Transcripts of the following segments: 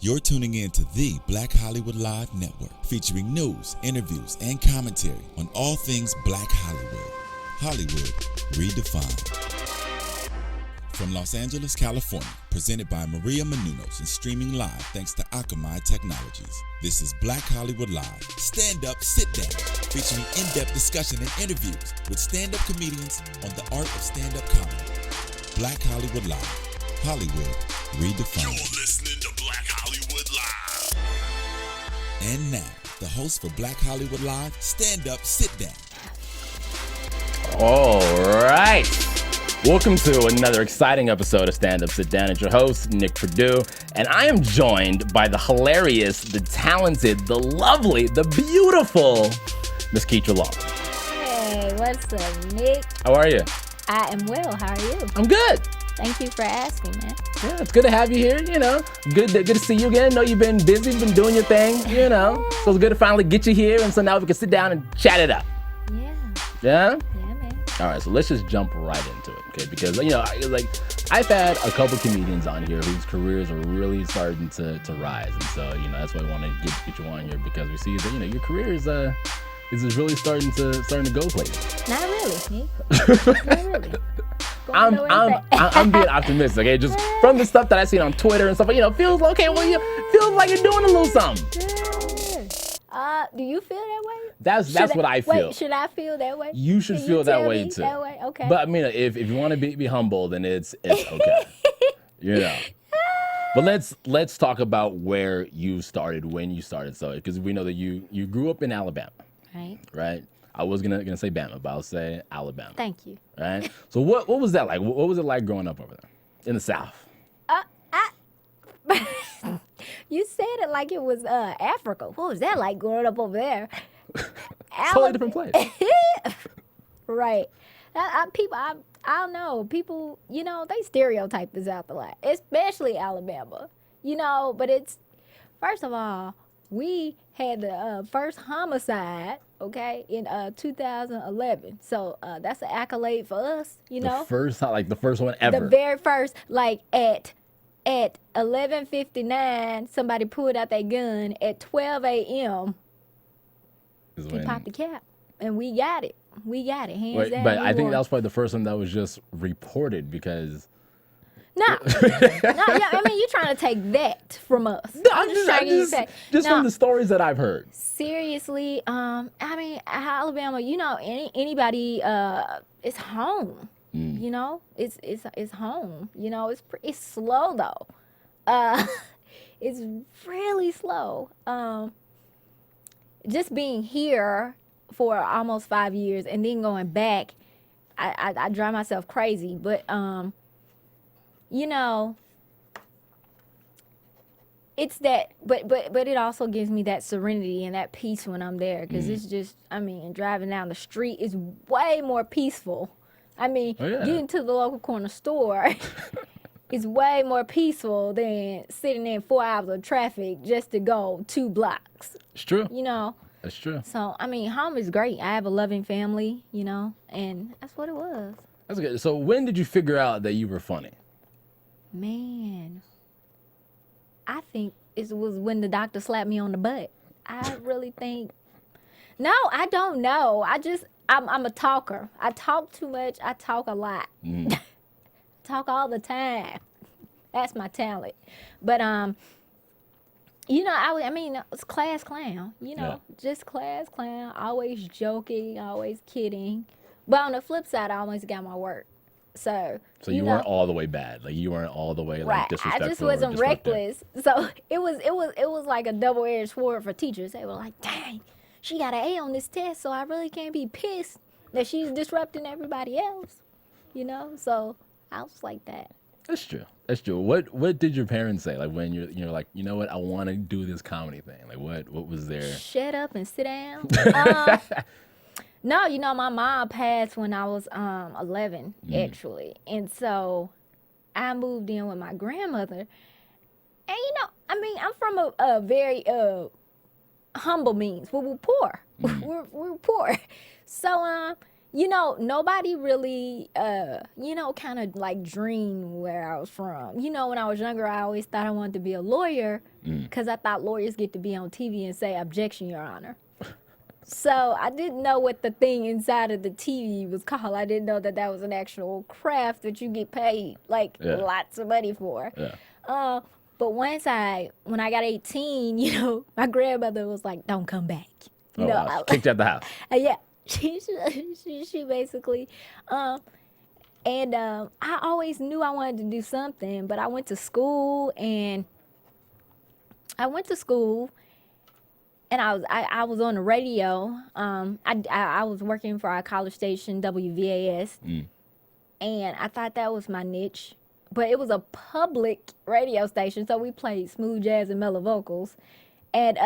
You're tuning in to the Black Hollywood Live Network, featuring news, interviews, and commentary on all things Black Hollywood. Hollywood redefined. From Los Angeles, California, presented by Maria Menounos and streaming live thanks to Akamai Technologies. This is Black Hollywood Live. Stand up, sit down, featuring in-depth discussion and interviews with stand-up comedians on the art of stand-up comedy. Black Hollywood Live. Hollywood redefined. You're listening to Black Hollywood Live. And now, the host for Black Hollywood Live, Stand Up, Sit Down. All right. Welcome to another exciting episode of Stand Up, Sit Down. It's your host, Nick Perdue, and I am joined by the hilarious, the talented, the lovely, the beautiful Miss Ketra Long. Hey, what's up, Nick? How are you? I am well. How are you? I'm good. Thank you for asking, man. Yeah, it's good to have you here, you know. Good to see you again. I know you've been busy, been doing your thing, you know. So it's good to finally get you here, and so now we can sit down and chat it up. Yeah. Yeah? Yeah, man. All right, so let's just jump right into it, okay? Because, you know, I've had a couple comedians on here whose careers are really starting to rise. And so, you know, that's why I want to get you on here, because we see that, you know, your career is just really starting to go places. Not really, Nick. Not really. I'm being optimistic, okay? Just from the stuff that I seen on Twitter and stuff, you know, feels like you're doing a little something. Do you feel that way? That's what I feel. Wait, should I feel that way? You should feel that way too. That way? Okay. But I mean, if you want to be humble, then it's okay. You know. But let's talk about where you started, when you started. So, because we know that you grew up in Alabama. Right? I was gonna say Bama, but I'll say Alabama. Thank you. Right? So what was that like? What was it like growing up over there in the South? You said it like it was Africa. What was that like growing up over there? Totally different place. Right. I don't know. People, you know, they stereotype this out the lot, especially Alabama. You know, but it's, first of all, we had the first homicide, okay, in 2011. So that's an accolade for us, you know. The first one ever. The very first, like at 11:59, somebody pulled out their gun. At 12 a.m., he popped the cap, and we got it. We got it, hands down. But I think that was probably the first one that was just reported, because... No, I mean, you're trying to take that from us. No, I'm just trying to say. Just from the stories that I've heard. Seriously, I mean, Alabama, you know, anybody, it's home. You know, it's home. You know, it's slow though. It's really slow. Just being here for almost 5 years and then going back, I drive myself crazy. But you know, it's that. But it also gives me that serenity and that peace when I'm there, because it's just, I mean, driving down the street is way more peaceful. I mean, getting to the local corner store is way more peaceful than sitting in 4 hours of traffic just to go 2 blocks. It's true. You know? That's true. So, I mean, home is great. I have a loving family, you know, and that's what it was. That's good. So when did you figure out that you were funny? I'm I think it was when the doctor slapped me on the butt. I really think... No, I don't know. I'm a talker. I talk too much. I talk a lot. Talk all the time. That's my talent. But you know, I mean, it's class clown. You know, just class clown. Always joking. Always kidding. But on the flip side, I always got my work. So you weren't all the way bad. Like, you weren't all the way like disrespectful. I just wasn't reckless. So it was like a double-edged sword for teachers. They were like, dang, she got an A on this test, so I really can't be pissed that she's disrupting everybody else, you know? So I was like that. That's true. What did your parents say? Like, when you're like, you know what, I want to do this comedy thing. Like, what was their... Shut up and sit down. No, you know, my mom passed when I was 11, actually. And so I moved in with my grandmother. And, you know, I mean, I'm from a very humble means. We were poor. We're poor. So, Nobody really, kind of like dreamed where I was from. When I was younger, I always thought I wanted to be a lawyer because I thought lawyers get to be on TV and say, "Objection, Your Honor." So I didn't know what the thing inside of the TV was called. I didn't know that was an actual craft that you get paid lots of money for. Yeah. But when I got 18, my grandmother was like, "Don't come back." Wow. Kicked out the house. Yeah. She basically, I always knew I wanted to do something, but I went to school and I was on the radio. I was working for our college station WVAS, and I thought that was my niche, but it was a public radio station, so we played smooth jazz and mellow vocals, and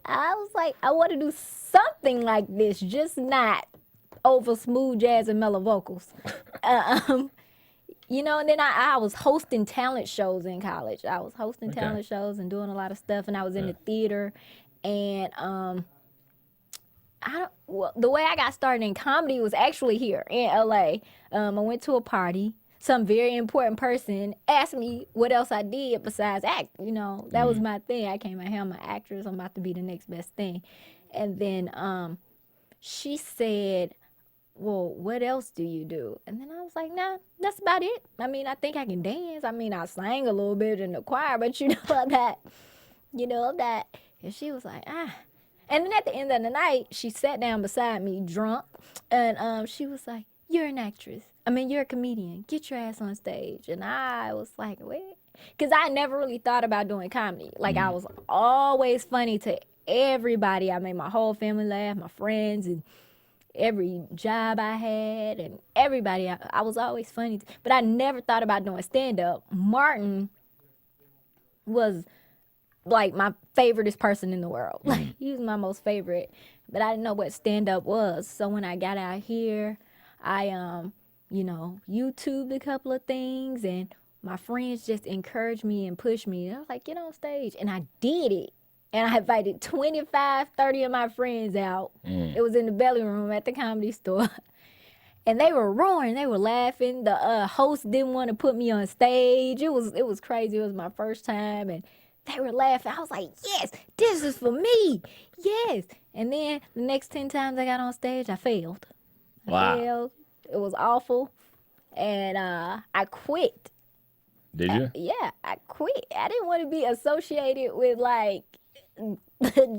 I was like, I want to do something like this, just not over smooth jazz and mellow vocals. And then I was hosting talent shows in college. I was hosting talent shows and doing a lot of stuff, and I was in the theater. And the way I got started in comedy was actually here in LA. I went to a party. Some very important person asked me what else I did besides act. That was my thing. I came out here, I'm an actress. I'm about to be the next best thing. And then she said, "Well, what else do you do?" And then I was like, "Nah, that's about it. I mean, I think I can dance. I mean, I sang a little bit in the choir, but that. And she was like, "Ah." And then at the end of the night, she sat down beside me drunk, and she was like, "You're an actress. I mean, you're a comedian. Get your ass on stage." And I was like, "Wait," because I never really thought about doing comedy. Like, I was always funny to everybody. I made my whole family laugh, my friends, and every job I had, and everybody. I was always funny, but I never thought about doing stand-up. Martin was like my favoriteest person in the world. Like, he was my most favorite, but I didn't know what stand-up was. So when I got out here, I YouTubed a couple of things, and my friends just encouraged me and pushed me. And I was like, "Get on stage." And I did it. And I invited 25, 30 of my friends out. It was in the belly room at the Comedy Store. And they were roaring. They were laughing. The host didn't want to put me on stage. It was crazy. It was my first time. And they were laughing. I was like, "Yes, this is for me. Yes." And then the next 10 times I got on stage, I failed. I failed. It was awful. And I quit. Did you? Yeah, I quit. I didn't want to be associated with, like,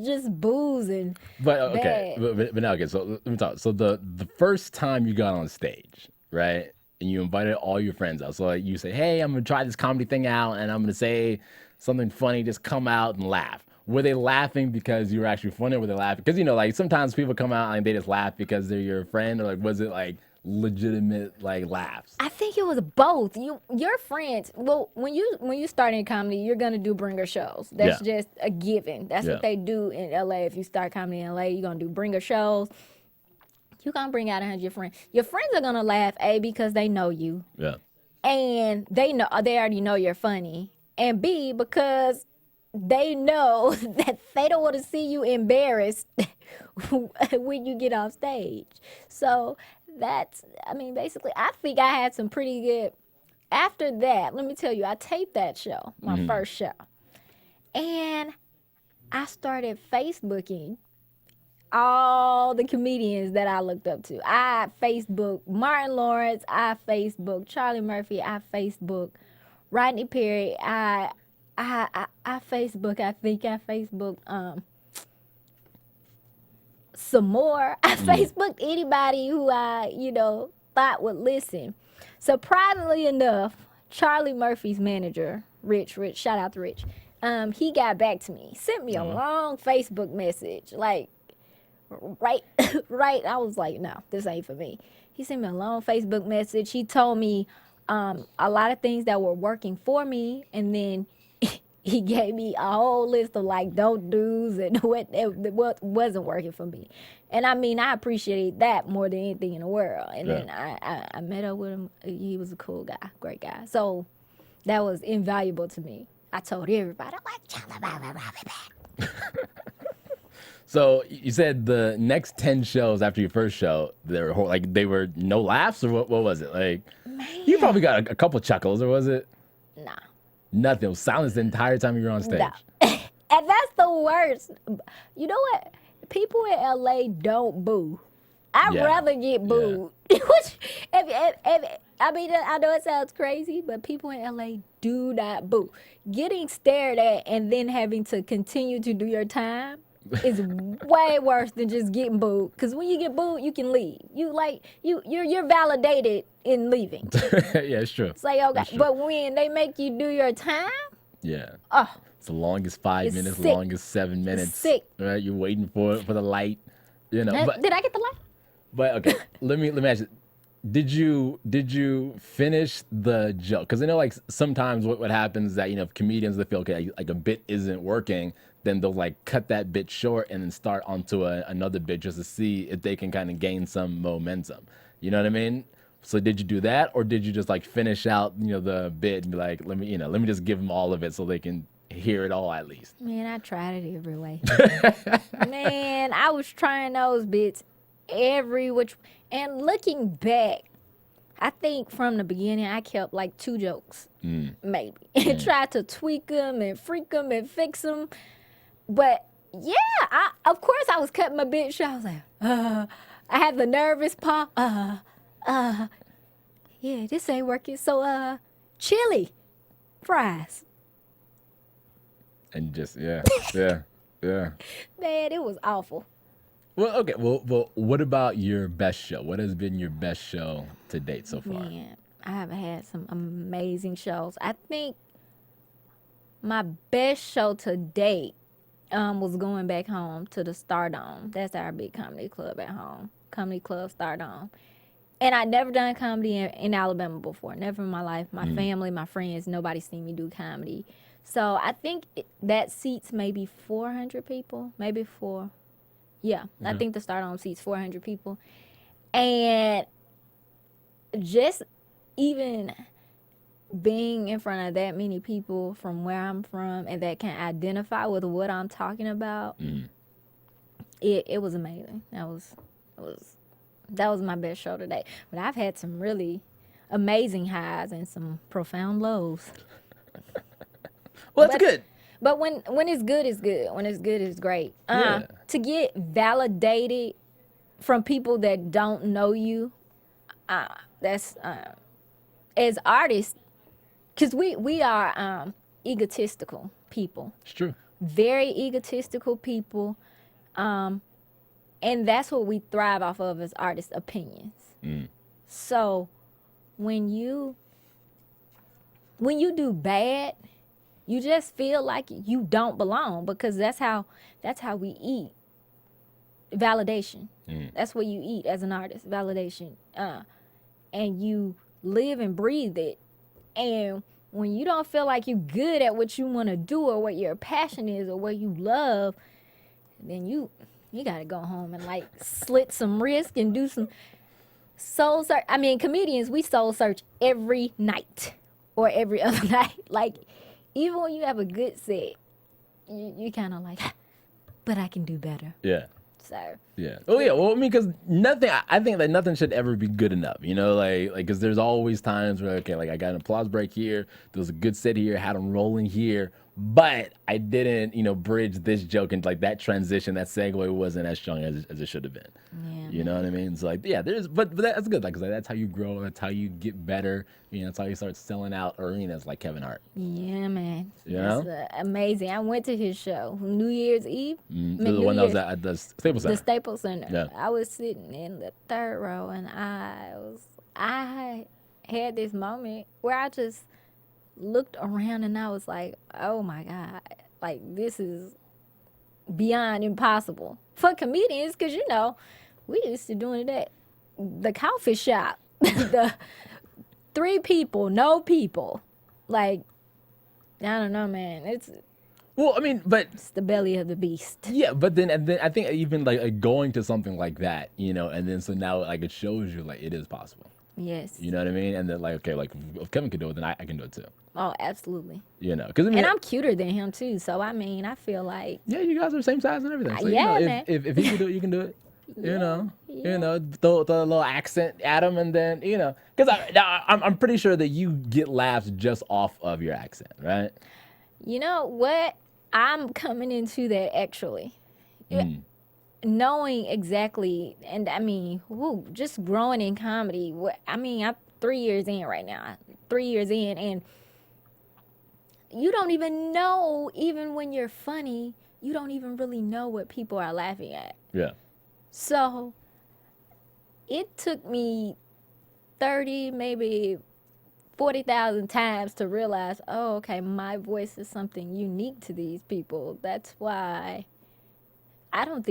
just booze and But okay, bad. but now okay. So let me talk. So the first time you got on stage, right, and you invited all your friends out. So like you say, "Hey, I'm gonna try this comedy thing out, and I'm gonna say something funny. Just come out and laugh." Were they laughing because you were actually funny, or were they laughing because like sometimes people come out and they just laugh because they're your friend, or like was it like legitimate like laughs? I think it was both. Your friends. Well, when you start in comedy, you're gonna do bringer shows. That's just a given. That's what they do in LA. If you start comedy in LA, you're gonna do bringer shows. You're gonna bring out 100 friends. Your friends are gonna laugh, because they know you, and they already know you're funny, and B, because they know that they don't want to see you embarrassed when you get off stage. So basically, I think I had some pretty good. After that, let me tell you, I taped that show, my first show, and I started Facebooking all the comedians that I looked up to. I Facebook Martin Lawrence, I Facebook Charlie Murphy, I Facebook Rodney Perry, I Facebook, I Facebook some more. I Facebooked anybody who I, thought would listen. Surprisingly enough, Charlie Murphy's manager, Rich, shout out to Rich, he got back to me, sent me a long Facebook message, like, right. I was like, "No, this ain't for me." He sent me a long Facebook message. He told me a lot of things that were working for me, and then he gave me a whole list of like don't do's and what wasn't working for me. And I mean, I appreciate that more than anything in the world. And then I met up with him. He was a cool guy, great guy. So that was invaluable to me. I told everybody, I'm like, So you said the next 10 shows after your first show, they were no laughs, or what was it? Like, you probably got a couple chuckles, or was it? Nah. Nothing. It was silence the entire time you were on stage. No. And that's the worst. You know what? People in LA don't boo. I'd rather get booed. Which, I mean, I know it sounds crazy, but people in LA do not boo. Getting stared at and then having to continue to do your time is way worse than just getting booed. Because when you get booed, you can leave. You're validated in leaving. Yeah, it's true. It's like, okay, but when they make you do your time, it's the longest 5 minutes, sick. longest 7 minutes. It's sick. Right? You're waiting for the light. You know. Did I get the light? But okay, let me ask you. Did you finish the joke? Because I know like sometimes what happens is that, you know, if comedians, they feel okay, like a bit isn't working, then they'll like cut that bit short and then start onto another bit just to see if they can kind of gain some momentum. You know what I mean? So did you do that, or did you just like finish out, you know, the bit and be like, let me just give them all of it so they can hear it all at least? Man, I tried it every way. Man, I was trying those bits every which, and looking back, I think from the beginning I kept like 2 jokes, maybe, and tried to tweak them and freak them and fix them. But yeah, of course I was cutting my bit short. I was like, I had the nervous pause. Yeah, this ain't working. So, chili fries. And just yeah. Man, it was awful. Well, okay. Well, what about your best show? What has been your best show to date so far? Man, I have had some amazing shows. I think my best show to date was going back home to the Stardome. That's our big comedy club at home. Comedy Club Stardome. And I'd never done comedy in Alabama before. Never in my life. My family, my friends, nobody seen me do comedy. So I think that seats maybe 400 people, maybe 4. Yeah, I think the Stardome seats 400 people. And just even being in front of that many people from where I'm from and that can identify with what I'm talking about, it was amazing. That was my best show today. But I've had some really amazing highs and some profound lows. Well, that's good. But when it's good, it's good. When it's good, it's great. To get validated from people that don't know you, that's as artists, because we are egotistical people. It's true. Very egotistical people, and that's what we thrive off of as artists' opinions. So when you do bad, you just feel like you don't belong, because that's how we eat validation. That's what you eat as an artist, validation. And you live and breathe it. And when you don't feel like you're good at what you want to do or what your passion is or what you love, then you got to go home and like slit some wrist and do some soul search. I mean, comedians, we soul search every night or every other night. Like, even when you have a good set, you kind of like, but I can do better. Yeah. So. Yeah. Oh yeah. Well, I mean, because I think that nothing should ever be good enough. You know, like because there's always times where okay, like I got an applause break here, there was a good set here, had them rolling here, but I didn't, bridge this joke, and like that transition, that segue wasn't as strong as it should have been. Yeah. You know what I mean? It's like, yeah, but that's good. Like, 'cause that's how you grow. That's how you get better. That's how you start selling out arenas like Kevin Hart. Yeah, man. Yeah. That's amazing. I went to his show New Year's Eve. The one that was at the Staples Center. The Staples Center. Yeah. I was sitting in the 3rd row, and I had this moment where I just looked around and I was like, oh my God, like this is beyond impossible for comedians, because we used to doing it at the coffee shop. The 3 people, no people. Like, I don't know, man. It's the belly of the beast. Yeah, but then I think even like going to something like that, and then so now like it shows you like it is possible. Yes. You know what I mean? And then like, okay, like if Kevin can do it, then I can do it too. Oh, absolutely. You know, because I mean, And I'm cuter than him too. So I mean, I feel like yeah, you guys are the same size and everything. So Yeah, you know, man. if he can do it, you can do it. You know, yeah. throw a little accent at him, and then because I'm pretty sure that you get laughs just off of your accent, right? You know what? I'm coming into that actually. Knowing exactly, and I mean, just growing in comedy. I'm 3 years in right now. 3 years in, and you don't even know, even when you're funny, you don't even really know what people are laughing at. Yeah. So it took me 30, maybe 40,000 times to realize, oh, okay, my voice is something unique to these people. That's why I don't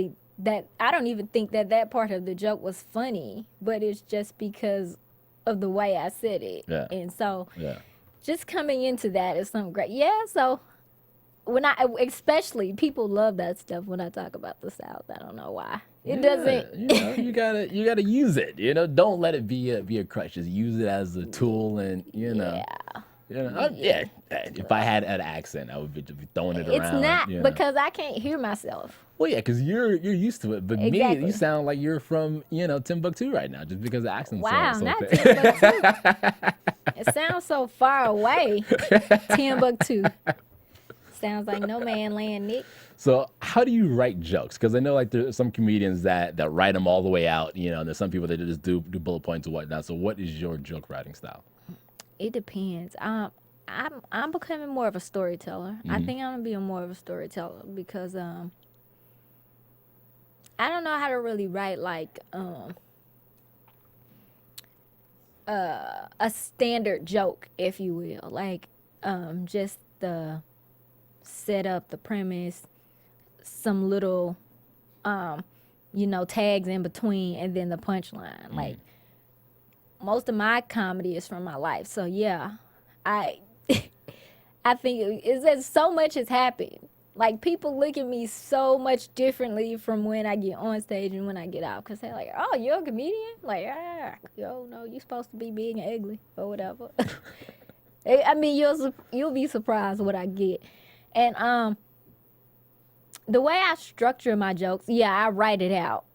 even think that part of the joke was funny, but it's just because of the way I said it. Yeah. And so Yeah. just coming into that is something great. Yeah, so especially people love that stuff when I talk about the South. I don't know why. It doesn't. You gotta use it. Don't let it be a crutch. Just use it as a tool, and yeah. If I had an accent, I would be throwing it around. It's not because I can't hear myself. Well, yeah, because you're used to it. But Exactly. me, you sound like you're from Timbuktu right now, just because the accent. Wow, so not thick. Timbuktu. It sounds so far away. Timbuktu. Sounds like no man land, Nick. So how do you write jokes? Because I know like there's some comedians that write them all the way out, and there's some people that just do bullet points or whatnot. So what is your joke writing style? It depends. I'm becoming more of a storyteller. I think I'm gonna be more of a storyteller because I don't know how to really write like a standard joke, if you will, like just the setup, the premise, some little tags in between, and then the punchline. Like most of my comedy is from my life, so yeah, I think it's that so much has happened. Like people look at me so much differently from when I get on stage and when I get out, because they're like, "Oh, you're a comedian?" Like, yo, no, you're supposed to be big and ugly or whatever. I mean, you'll be surprised what I get. And the way I structure my jokes, I write it out.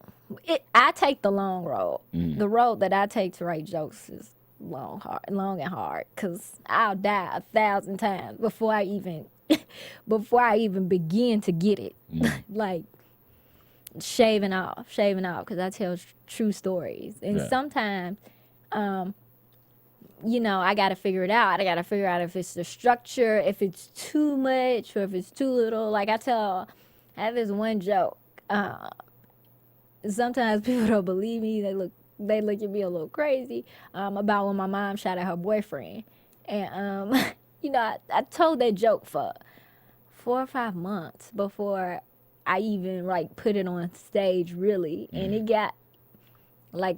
I take the long road. The road that I take to write jokes is long and hard, because I'll die 1,000 times before I even begin to get it. Like shaving off, because I tell true stories, and sometimes I got to figure it out. I got to figure out if it's the structure, if it's too much, or if it's too little. Like I have this one joke. Sometimes people don't believe me. They look at me a little crazy about when my mom shot at her boyfriend. And, I told that joke for 4 or 5 months before I even, put it on stage, really. And it got,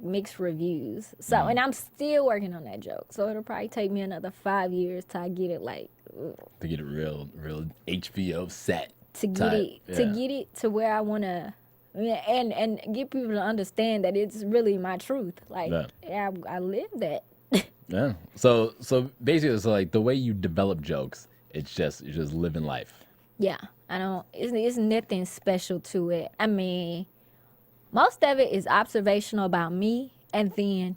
mixed reviews. So, and I'm still working on that joke. So it'll probably take me another 5 years till I get it, to get it real HBO set. To get it to where I want to, and get people to understand that it's really my truth. I live that. Yeah. So basically, it's like the way you develop jokes, you're just living life. Yeah. It's nothing special to it. I mean, most of it is observational about me, and then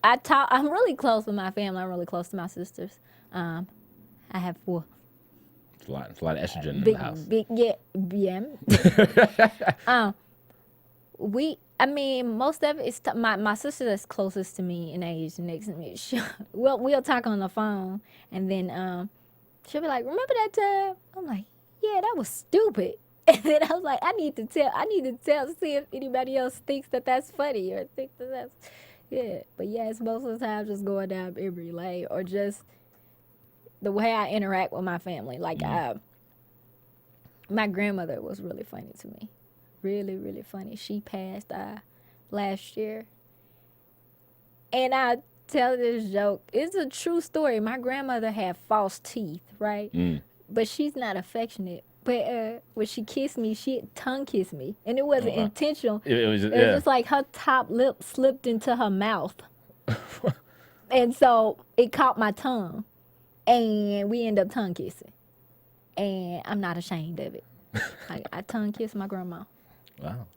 I'm really close with my family. I'm really close to my sisters. I have 4. It's a lot of estrogen in the house. Most of it is my sister that's closest to me in age, next to me. We'll talk on the phone, and then she'll be like, "Remember that time?" I'm like, "Yeah, that was stupid." And then I was like, I need to tell, see if anybody else thinks that that's funny or thinks that that's, But it's most of the time just going down memory lane, or just the way I interact with my family. My grandmother was really funny to me. Really, really funny. She passed last year. And I tell this joke. It's a true story. My grandmother had false teeth, right? But she's not affectionate. But when she kissed me, she tongue kissed me, and it wasn't wow. intentional. It was just, It was just like her top lip slipped into her mouth, and so it caught my tongue, and we ended up tongue kissing. And I'm not ashamed of it. I tongue kissed my grandma. Wow.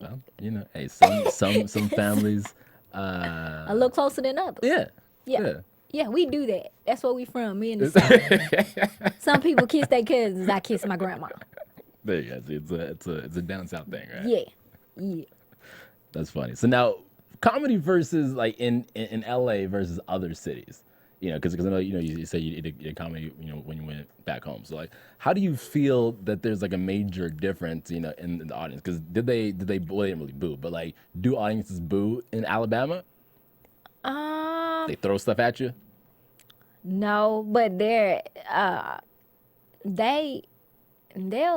Well, you know, hey, some families. A little closer than others. Yeah. Yeah, we do that. That's where we from. Me and the South. Some people kiss their cousins. I kiss my grandma. There you go. It's a down south thing, right? Yeah. That's funny. So now, comedy versus like in LA versus other cities. You know, because I know you say you did comedy, when you went back home. So like, how do you feel that there's like a major difference, in the audience? Because did they well, they didn't really boo, but like, do audiences boo in Alabama? They throw stuff at you? No, but they'll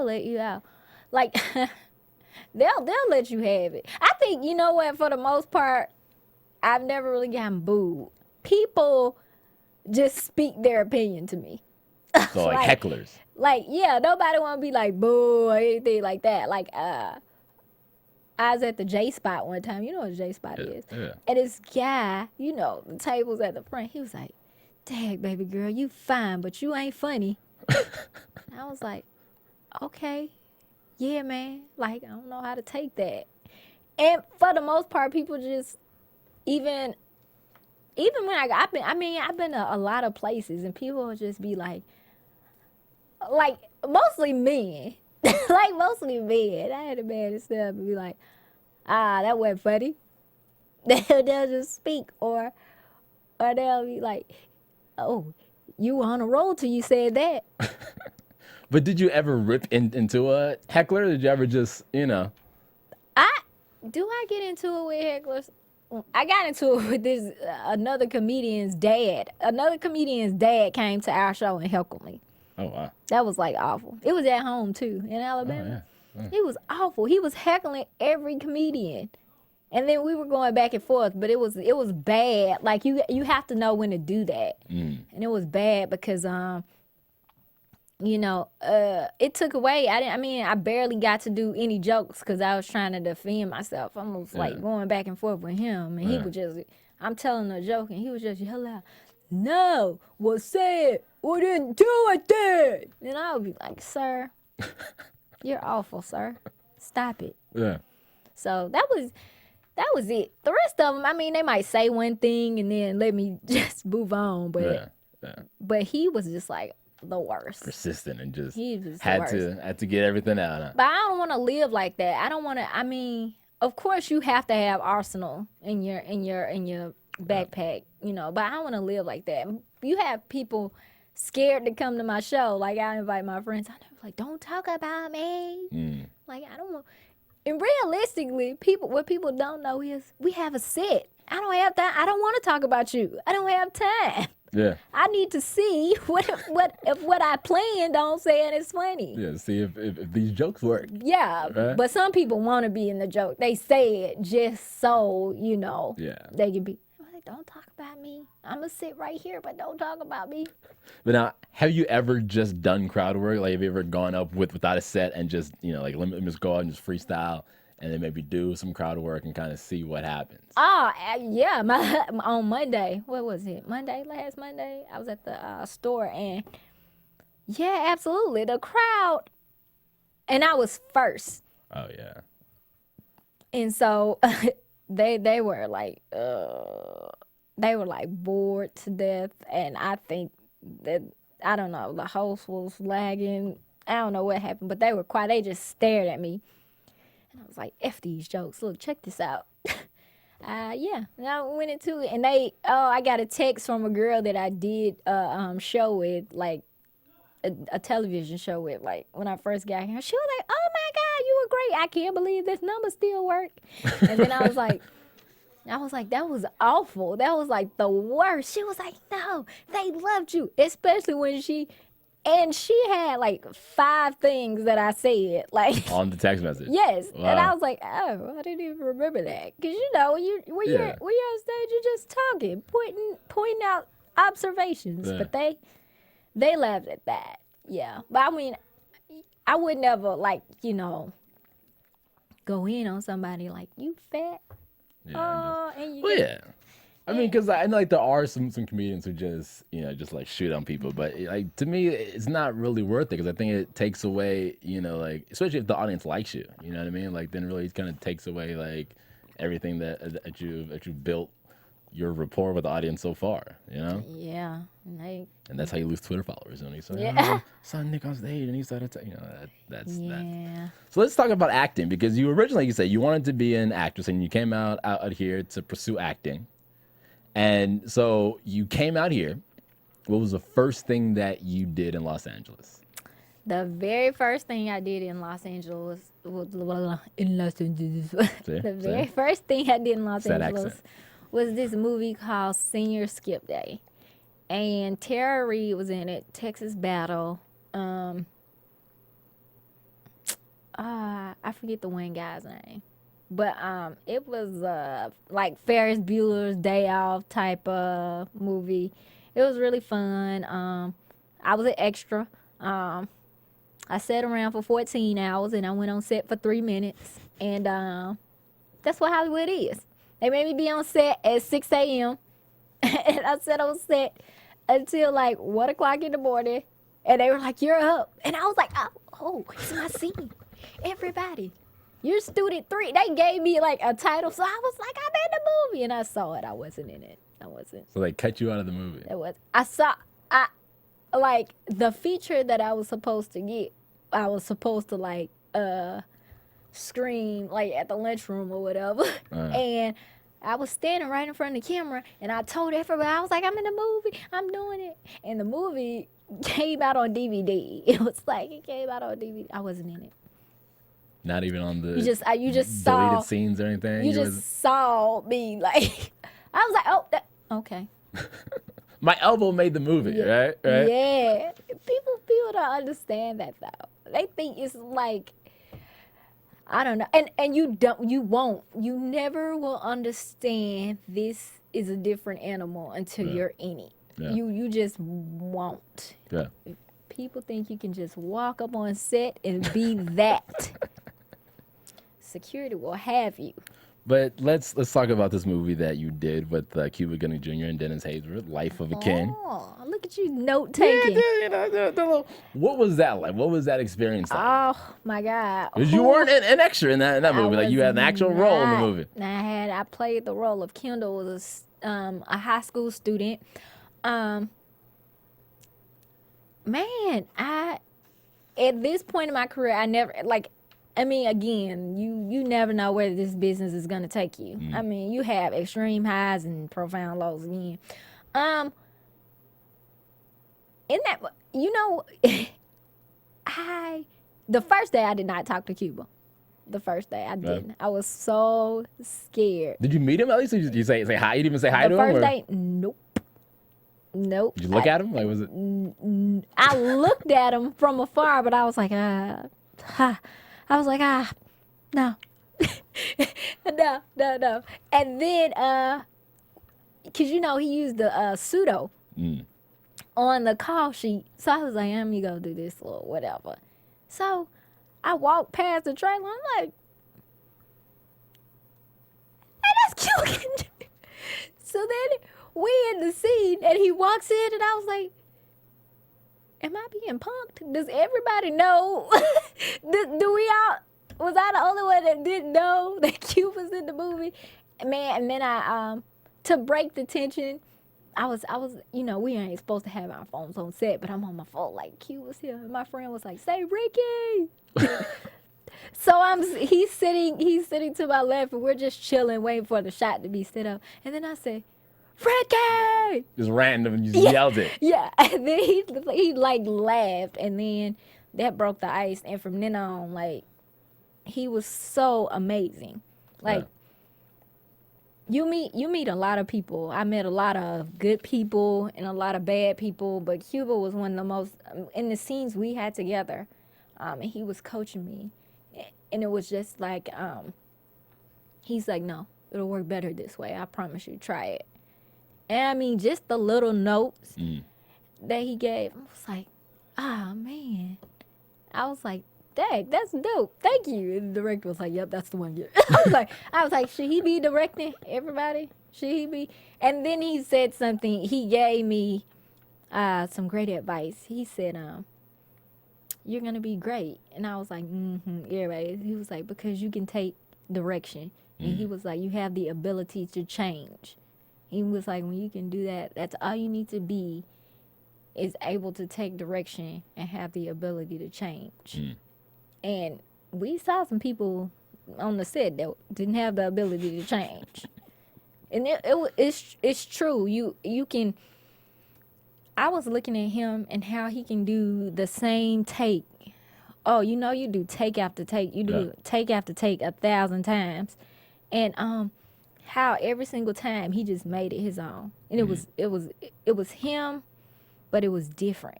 let you out. Like they'll let you have it. I think, you know what, for the most part, I've never really gotten booed. People just speak their opinion to me. So like hecklers. Like, yeah, nobody want to be like boo or anything like that. Like, I was at the J Spot one time. You know what J Spot is? Yeah. And this guy, the tables at the front, he was like, "Dang, baby girl, you fine, but you ain't funny." I was like, okay, yeah, man. Like, I don't know how to take that. And for the most part, people just, even when I've been to a lot of places, and people will just be like mostly men. Like, mostly men. I had a man and stuff and be like, that wasn't funny. They'll just speak, or they'll be like, "Oh, you were on a roll till you said that." But did you ever rip into a heckler? Did you ever just, I get into it with hecklers? I got into it with this another comedian's dad. Another comedian's dad came to our show and heckled me. Oh, wow. That was like awful. It was at home too, in Alabama. Oh, yeah. It was awful. He was heckling every comedian. And then we were going back and forth, but it was bad. Like, you have to know when to do that. And it was bad because it took away. I barely got to do any jokes because I was trying to defend myself. I was like going back and forth with him, and he would just, I'm telling a joke, and he was just yell out, "No, well, say it, or didn't do it then." And I would be like, "Sir, you're awful, sir. Stop it." Yeah. So that was it. The rest of them, they might say one thing and then let me just move on, but but he was just like the worst. Persistent and just He was had the worst. to get everything out. Huh? But I don't want to live like that. I don't want to. Of course you have to have arsenal in your backpack, but I don't want to live like that. You have people scared to come to my show. Like, I invite my friends. I know, like, "Don't talk about me." Like, I don't want. And realistically, what people don't know is we have a set. I don't have time. I don't want to talk about you. I don't have time. Yeah. I need to see if what I planned on saying is funny. Yeah, see if these jokes work. Yeah, right? But some people want to be in the joke. They say it just so, they can be, like, "Don't talk about me. I'm going to sit right here, but don't talk about me." But now, have you ever just done crowd work? Like, have you ever gone up without a set and just, like, let me just go out and just freestyle and then maybe do some crowd work and kind of see what happens? Oh, yeah. On Monday, what was it? Last Monday, I was at the store, and yeah, absolutely. The crowd, and I was first. Oh, yeah. And so they were like, bored to death. And I think that, I don't know, the host was lagging. I don't know what happened, but they were quiet. They just stared at me. And I was like, "F these jokes. Look, check this out." Yeah. And I went into it, and I got a text from a girl that I did show with, like a television show with, like, when I first got here. She was like, "Oh my God, you were great. I can't believe this number still worked." And then I was like, "That was awful. That was like the worst." She was like, "No, they loved you," especially when she had like 5 things that I said, like, on the text message. Yes. Wow. And I was like, "Oh, I didn't even remember that." Because, when you're on stage, you're just talking, pointing out observations. Yeah. But they laughed at that. Yeah. But I would never like, go in on somebody like you fat. Yeah. And you Well, just- yeah. I mean, because I know like there are some comedians who just just like shoot on people, but like to me, it's not really worth it because I think it takes away like especially if the audience likes you, you know what I mean? Like then really it kind of takes away like everything that you've built your rapport with the audience so far, Yeah. And that's how you lose Twitter followers. And he said, Yeah. I saw Nick on stage and he started, that's that. Yeah. So let's talk about acting because you originally you said you wanted to be an actress and you came out here to pursue acting. And so you came out here. What was the first thing that you did in Los Angeles? The very first thing I did in Los Angeles the very first thing I did in Los That Angeles accent. was this movie called Senior Skip Day. And Tara Reid was in it, Texas Battle. I forget the one guy's name. But it was like Ferris Bueller's Day Off type of movie. It was really fun. I was an extra. I sat around for 14 hours and I went on set for 3 minutes. And that's what Hollywood is. They made me be on set at 6 a.m. and I sat on set until like 1 o'clock in the morning. And they were like, "You're up." And I was like, oh, it's my scene. Everybody. You're student 3. They gave me like a title, so I was like, I'm in the movie, and I saw it. I wasn't in it. I wasn't. So they cut you out of the movie. I like the feature that I was supposed to get. I was supposed to like scream like at the lunchroom or whatever, and I was standing right in front of the camera, and I told everybody, I was like, I'm in the movie. I'm doing it, and the movie came out on DVD. It was like it came out on DVD. I wasn't in it. Not even on the You just saw deleted scenes or anything. You just saw me like I was like, oh, okay. My elbow made the movie, right? Right. Yeah. People don't understand that though. They think it's like I don't know. And you never will understand this is a different animal until you're in it. Yeah. You just won't. Yeah. People think you can just walk up on set and be that. Security will have you. But let's talk about this movie that you did with Cuba Gooding Jr. and Dennis Haysbert, Life of a King. Oh, look at you note taking. What was that like? What was that experience like? Oh my God! Because you weren't an extra in that movie. Like you was had an actual role in the not. movie. I played the role of Kendall, was a high school student. Man, at this point in my career, I never again, you never know where this business is gonna take you. I mean, you have extreme highs and profound lows again. In that, the first day I did not talk to Cuba. The first day I didn't. I was so scared. Did you meet him at least? Or did you say hi? You didn't even say hi The to him? first Or? day, nope. Did you look at him? Like was it? I looked at him from afar, but I was like, no. No. And then, cause he used the pseudo on the call sheet. So I was like, let me go do this or whatever. So I walked past the trailer. I'm like, hey, that's cute. So then we in the scene and he walks in and I was like, am I being punked? Does everybody know? Was I the only one that didn't know that Q was in the movie? Man, and then I to break the tension, I was we ain't supposed to have our phones on set, but I'm on my phone like Q was here. And my friend was like, say Ricky. So he's sitting to my left and we're just chilling, waiting for the shot to be set up. And then I said, Ricky! Just random and you just yelled it. Yeah. And then he like laughed and then that broke the ice. And from then on, like, he was so amazing. Like, you meet a lot of people. I met a lot of good people and a lot of bad people, but Cuba was one of the most, in the scenes we had together, and he was coaching me. And it was just like, he's like, no, it'll work better this way. I promise you, try it. And I mean, just the little notes that he gave, I was like, man. I was like, dang, that's dope. Thank you. And the director was like, yep, that's the one. Yeah. I was like, should he be directing everybody? Should he be? And then he said something. He gave me some great advice. He said, you're gonna be great. And I was like, yeah, right. He was like, because you can take direction. And he was like, you have the ability to change. He was like, when you can do that, that's all you need to be, is able to take direction and have the ability to change. And we saw some people on the set that didn't have the ability to change. And it's true. You can. I was looking at him and how he can do the same take. Oh, you do take after take. You do take after take 1,000 times, and how every single time he just made it his own. And it was him, but it was different.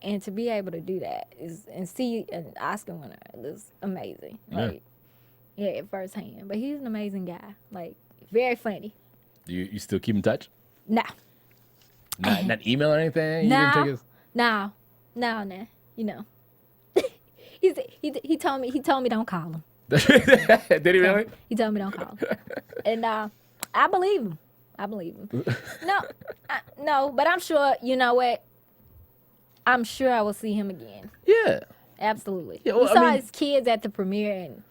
And to be able to do that and see an Oscar winner is amazing. Like, yeah, firsthand. But he's an amazing guy. Like, very funny. You still keep in touch? Nah. Not email or anything? No. You know. he told me don't call him. Did he really? He told me don't call him. And I believe him. No, but I'm sure, you know what? I'm sure I will see him again. Yeah. Absolutely. Yeah, well, we saw his kids at the premiere, and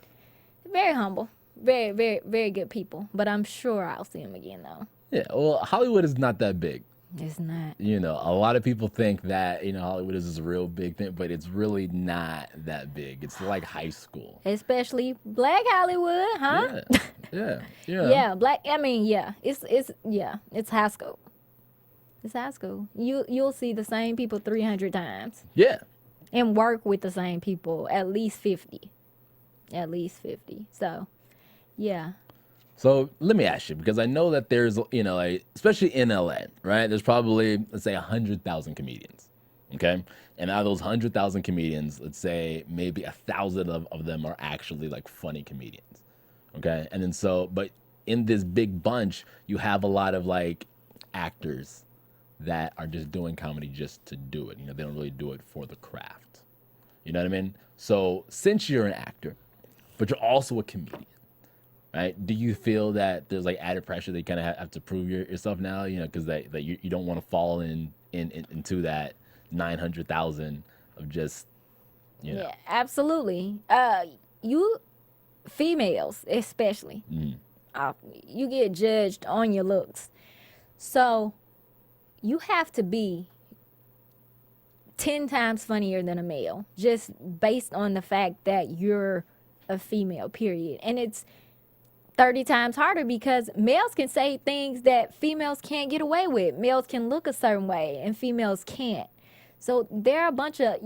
very humble. Very, very, very good people. But I'm sure I'll see him again, though. Yeah, well, Hollywood is not that big. It's not. A lot of people think that, Hollywood is a real big thing, but it's really not that big. It's like high school. Especially Black Hollywood, huh? Yeah. Yeah, Black, it's high school. It's high school. You'll see the same people 300 times. Yeah. And work with the same people at least 50. So, yeah. So let me ask you, because I know that there's, especially in LA, right? There's probably, let's say, 100,000 comedians, okay? And out of those 100,000 comedians, let's say maybe 1,000 of them are actually like funny comedians, okay? And then but in this big bunch, you have a lot of like actors that are just doing comedy just to do it. They don't really do it for the craft. You know what I mean? So since you're an actor, but you're also a comedian, right? Do you feel that there's like added pressure that you kind of have to prove yourself now? Because that you don't want to fall into that 900,000 of just, Yeah, absolutely. You females especially, you get judged on your looks, so you have to be 10 times funnier than a male, just based on the fact that you're a female, period. And it's 30 times harder because males can say things that females can't get away with. Males can look a certain way and females can't. So there are a bunch of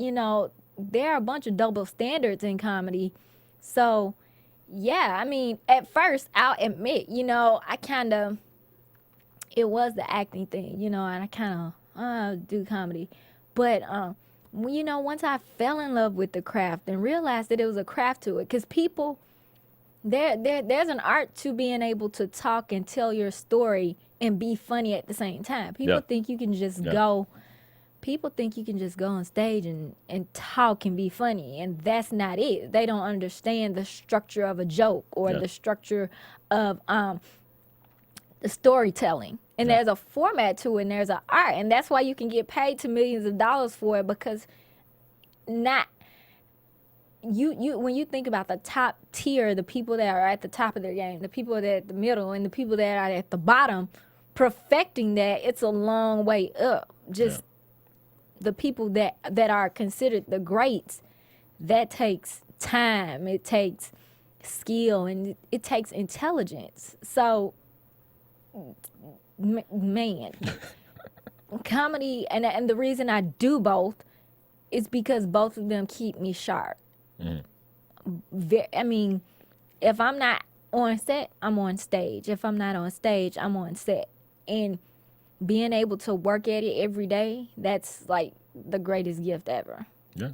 double standards in comedy. So yeah, I mean, at first I'll admit, it was the acting thing, and I kind of do comedy. But, once I fell in love with the craft and realized that it was a craft to it, because people, there's an art to being able to talk and tell your story and be funny at the same time. People think you can just go on stage and talk and be funny, and that's not it. They don't understand the structure of a joke or the structure of the storytelling. And there's a format to it, and there's an art, and that's why you can get paid to millions of dollars for it, because when you think about the top tier, the people that are at the top of their game, the people that are at the middle, and the people that are at the bottom, perfecting that, it's a long way up. Just the people that are considered the greats, that takes time, it takes skill, and it takes intelligence. So man, comedy, and the reason I do both is because both of them keep me sharp. I mean, if I'm not on set, I'm on stage. If I'm not on stage, I'm on set. And being able to work at it every day, that's like the greatest gift ever. Yeah.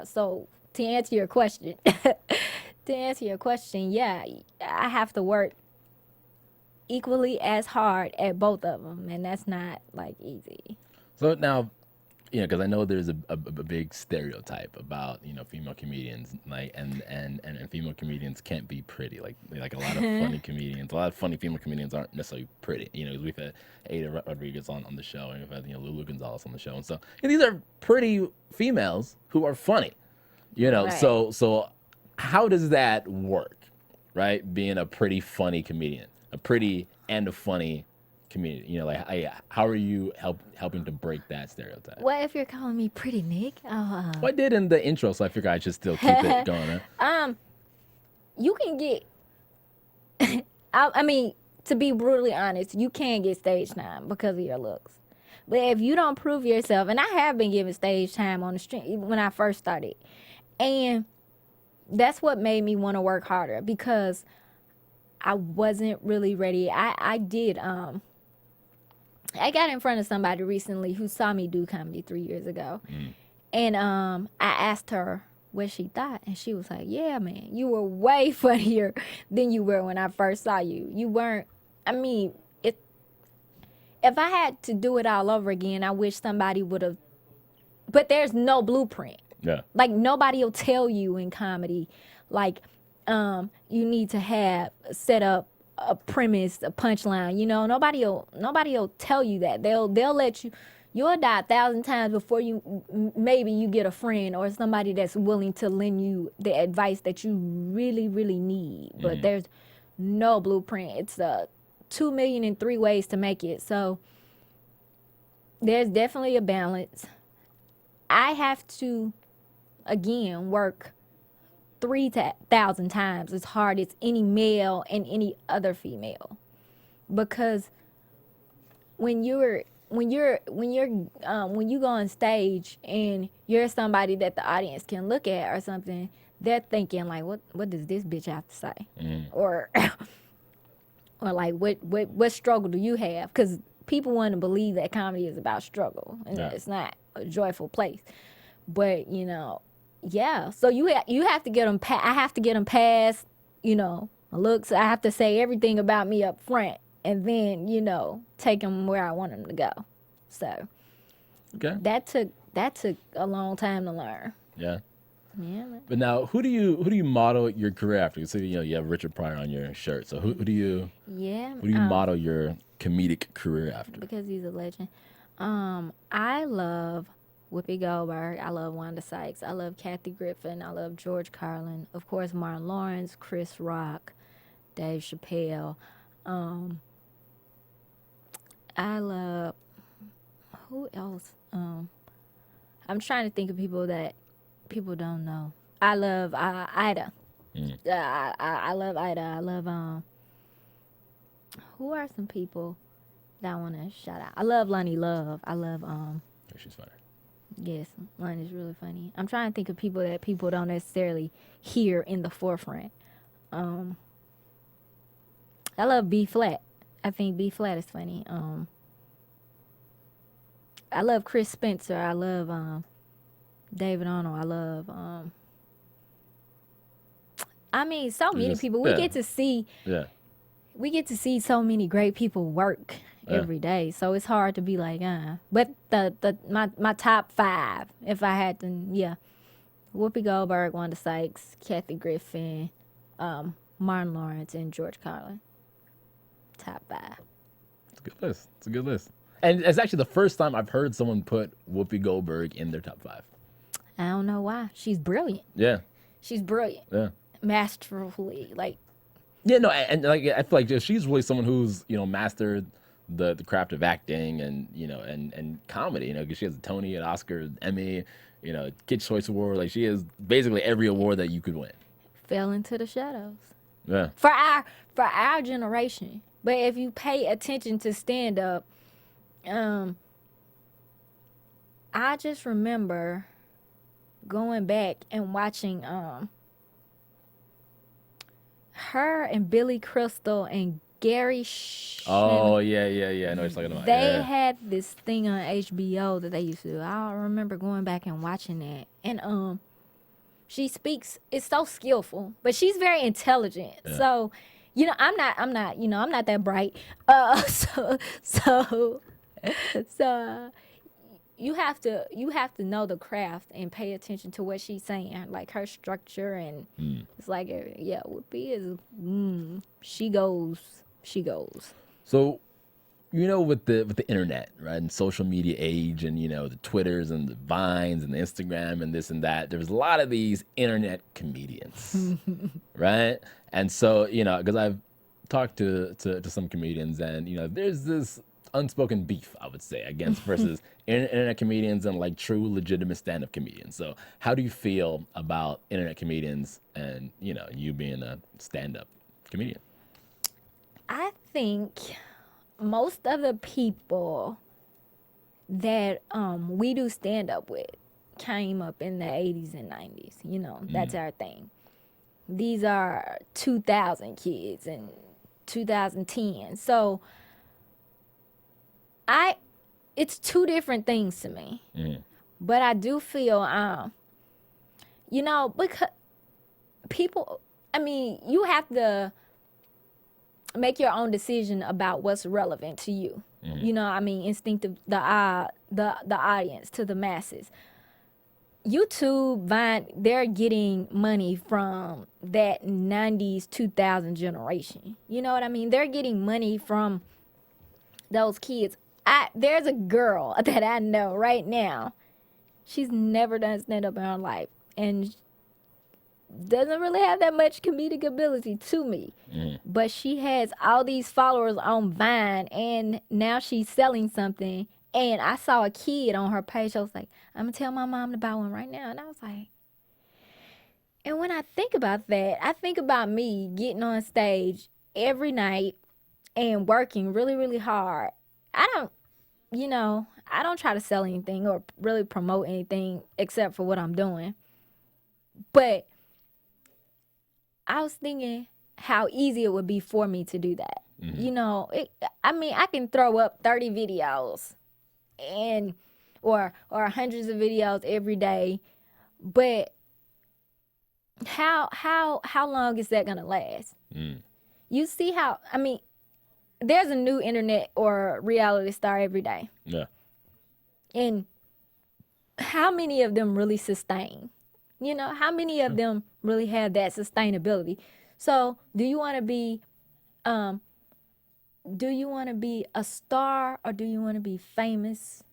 So to answer your question, yeah, I have to work equally as hard at both of them, and that's not like easy. So now, because I know there's a big stereotype about female comedians, like and female comedians can't be pretty. Like a lot of funny comedians, a lot of funny female comedians aren't necessarily pretty. We've had Ada Rodriguez on the show, and we've had Lulu Gonzalez on the show, and so these are pretty females who are funny. Right. So how does that work, right? Being a pretty funny comedian, a pretty and a funny comedian, how are you helping to break that stereotype? Well, if you're calling me pretty, Nick, Well, I did in the intro, so I figure I should still keep it going. Huh? You can get. I mean, to be brutally honest, you can get stage time because of your looks. But if you don't prove yourself, and I have been given stage time on the street when I first started, and that's what made me want to work harder because I wasn't really ready. I got in front of somebody recently who saw me do comedy 3 years ago. And I asked her what she thought, and she was like, yeah, man, you were way funnier than you were when I first saw you. You weren't, I mean, if I had to do it all over again, I wish somebody would have, but there's no blueprint. Yeah. Like, nobody will tell you in comedy, like, you need to have set up a premise, a punchline. Nobody will tell you that. They'll let you'll die 1,000 times before maybe you get a friend or somebody that's willing to lend you the advice that you really, really need. But there's no blueprint. It's 2 million and 3 ways to make it. So there's definitely a balance. I have to, again, work 3,000 times as hard as any male and any other female, because when you go on stage and you're somebody that the audience can look at or something, they're thinking like, what does this bitch have to say, or like what struggle do you have? Because people want to believe that comedy is about struggle and that it's not a joyful place, but yeah, so you have to get them. I have to get them past, my looks. I have to say everything about me up front, and then take them where I want them to go. So that took a long time to learn. Yeah. Yeah. Man. But now, who do you model your career after? So you have Richard Pryor on your shirt. So who do you model your comedic career after? Because he's a legend. I love Whoopi Goldberg. I love Wanda Sykes. I love Kathy Griffin. I love George Carlin. Of course, Martin Lawrence, Chris Rock, Dave Chappelle. I love, who else? I'm trying to think of people that people don't know. I love Ida. I love Ida. I love, who are some people that I want to shout out? I love Lonnie Love. I love, she's funny. Yes, Lonnie is really funny. I'm trying to think of people that people don't necessarily hear in the forefront. I love B Flat. I think B Flat is funny. I love Chris Spencer. I love David Arnold. I love I mean, so many people. We get to see so many great people work every day. So it's hard to be like, But my top 5, if I had to, Whoopi Goldberg, Wanda Sykes, Kathy Griffin, Martin Lawrence, and George Carlin. Top 5. It's a good list. It's a good list. And it's actually the first time I've heard someone put Whoopi Goldberg in their top 5. I don't know why. She's brilliant. Yeah. She's brilliant. Yeah. Masterfully, like. Yeah, no, and like I feel like she's really someone who's mastered the craft of acting and and comedy. Because she has a Tony, an Oscar, an Emmy, Kids Choice Award. Like she has basically every award that you could win. Fell into the shadows. Yeah. For our generation, but if you pay attention to stand up, I just remember going back and watching her and Billy Crystal and Gary Oh, yeah. I know what you're talking about. They had this thing on HBO that they used to do. I remember going back and watching that. And she speaks, it's so skillful, but she's very intelligent. Yeah. So, I'm not that bright. So you have to know the craft and pay attention to what she's saying, like her structure, and it's like yeah, Whoopi is she goes. So, with the internet, right, and social media age, and the Twitters and the Vines and the Instagram and this and that, there's a lot of these internet comedians, right? And so, because I've talked to some comedians, and there's this unspoken beef, I would say, against versus internet comedians and like true legitimate stand-up comedians. So how do you feel about internet comedians and you being a stand-up comedian? I think most of the people that we do stand up with came up in the 80s and 90s. That's our thing. These are 2000 kids and 2010. So it's two different things to me. But I do feel because people, you have to make your own decision about what's relevant to you. Instinctive, the audience, to the masses. YouTube, Vine, they're getting money from that 90s, 2000 generation. You know what I mean? They're getting money from those kids. There's a girl that I know right now. She's never done stand-up in her life, and doesn't really have that much comedic ability to me. But she has all these followers on Vine, and now she's selling something. And I saw a kid on her page. I was like, I'm going to tell my mom to buy one right now. And I was like, and when I think about that, I think about me getting on stage every night and working really, really hard. I don't try to sell anything or really promote anything except for what I'm doing. But I was thinking how easy it would be for me to do that. I can throw up 30 videos or hundreds of videos every day, but how long is that gonna last? You see how there's a new internet or reality star every day. Yeah. And how many of them really sustain? How many of them really have that sustainability? So do you want to be a star, or do you want to be famous?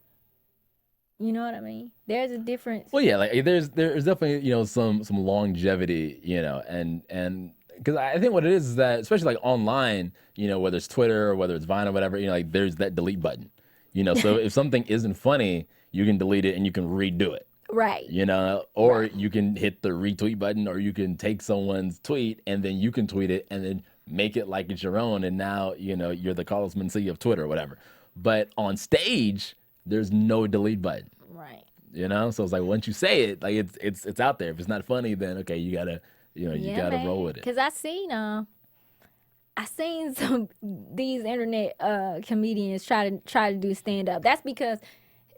You know what I mean? There's a difference. Well, yeah, like there's definitely some longevity, and because I think what it is that, especially like online, whether it's Twitter or whether it's Vine or whatever, like there's that delete button, so if something isn't funny, you can delete it and you can redo it. Right. Or you can hit the retweet button, or you can take someone's tweet and then you can tweet it and then make it like it's your own, and now you're the Carlos Mencia of Twitter or whatever. But on stage, there's no delete button. Right. So it's like once you say it, like it's out there. If it's not funny, then okay, you gotta gotta roll with it. Because I seen some these internet comedians try to do stand up. That's because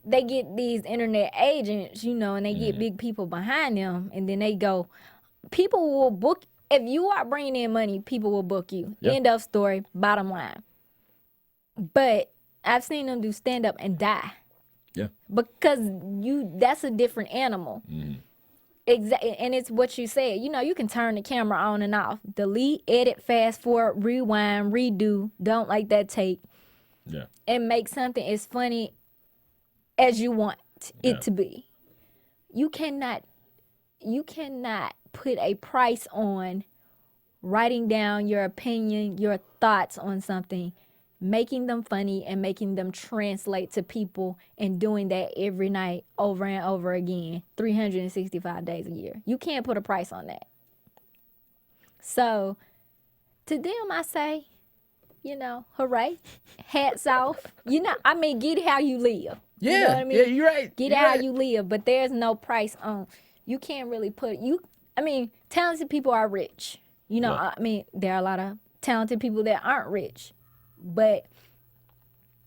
they get these internet agents, and they get big people behind them, and then they go, people will book. If you are bringing in money, people will book you. Yep. End of story, bottom line. But I've seen them do stand up and die. Yeah. Because that's a different animal. Exactly. And it's what you said. You can turn the camera on and off. Delete, edit, fast forward, rewind, redo. Don't like that take. Yeah. And make something as funny as you want it to be. You cannot put a price on writing down your opinion, your thoughts on something, making them funny and making them translate to people, and doing that every night over and over again, 365 days a year. You can't put a price on that. So to them, I say, hooray, hats off. Get how you live. Yeah, you know what I mean? Yeah, you're right. Get how you live, but there's no price on. You can't really talented people are rich. There are a lot of talented people that aren't rich, but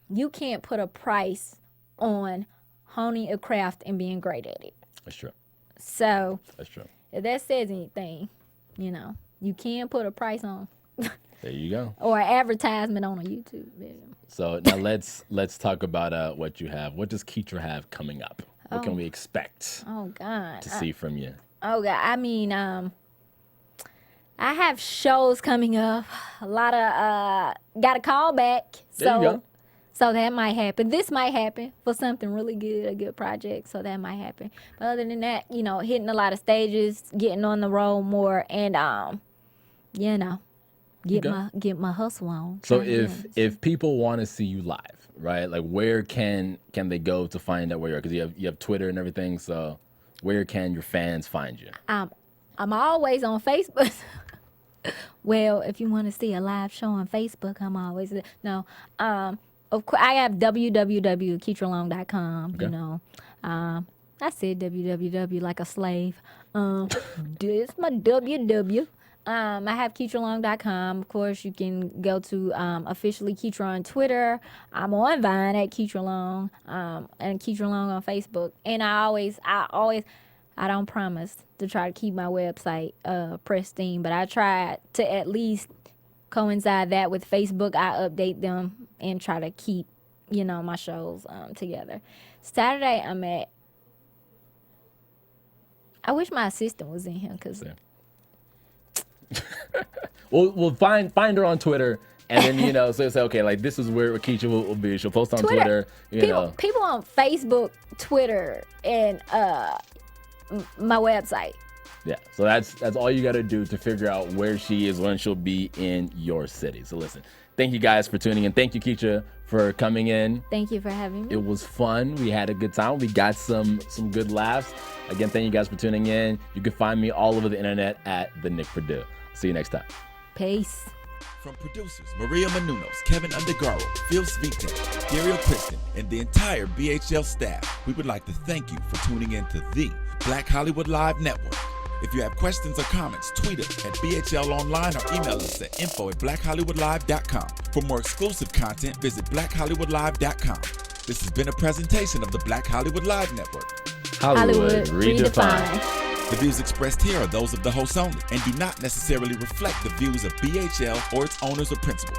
you can't put a price on honing a craft and being great at it. That's true. So that's true. If that says anything, you can put a price on. There you go. Or an advertisement on a YouTube video. So now let's talk about what you have. What does Ketra have coming up? What can we expect God. to see from you? Oh God. I mean, I have shows coming up. A lot of got a call back. There you go. So that might happen. This might happen for something really good, a good project. So that might happen. But other than that, hitting a lot of stages, getting on the road more, and get my hustle on. So if people want to see you live, right? Like where can they go to find out where you are? Because you have Twitter and everything. So where can your fans find you? I'm always on Facebook. Well, if you want to see a live show on Facebook, I'm always no. Of course, I have www.ketralong.com. Okay. I said www like a slave. It's my www. I have ketralong.com. Of course, you can go to officially Ketra on Twitter. I'm on Vine at Ketralong, and Ketralong on Facebook. And I don't promise to try to keep my website pristine, but I try to at least coincide that with Facebook. I update them and try to keep, my shows together. Saturday, I wish my assistant was in here because. Yeah. We'll find her on Twitter, and then so say, okay, like this is where Ketra will be. She'll post on Twitter. People on Facebook, Twitter, and my website. Yeah, so that's all you got to do to figure out where she is when she'll be in your city. So listen, thank you guys for tuning in. Thank you, Ketra, for coming in. Thank you for having me. It was fun. We had a good time. We got some good laughs. Again, thank you guys for tuning in. You can find me all over the internet at The Nick Purdue. See you next time. Peace. From producers Maria Menounos, Kevin Undergaro, Phil Svite, Dario Kristen, and the entire BHL staff, we would like to thank you for tuning in to the Black Hollywood Live Network. If you have questions or comments, tweet us at BHL Online or email us at info@blackhollywoodlive.com. For more exclusive content, visit blackhollywoodlive.com. This has been a presentation of the Black Hollywood Live Network. Hollywood Redefined. The views expressed here are those of the host only and do not necessarily reflect the views of BHL or its owners or principals.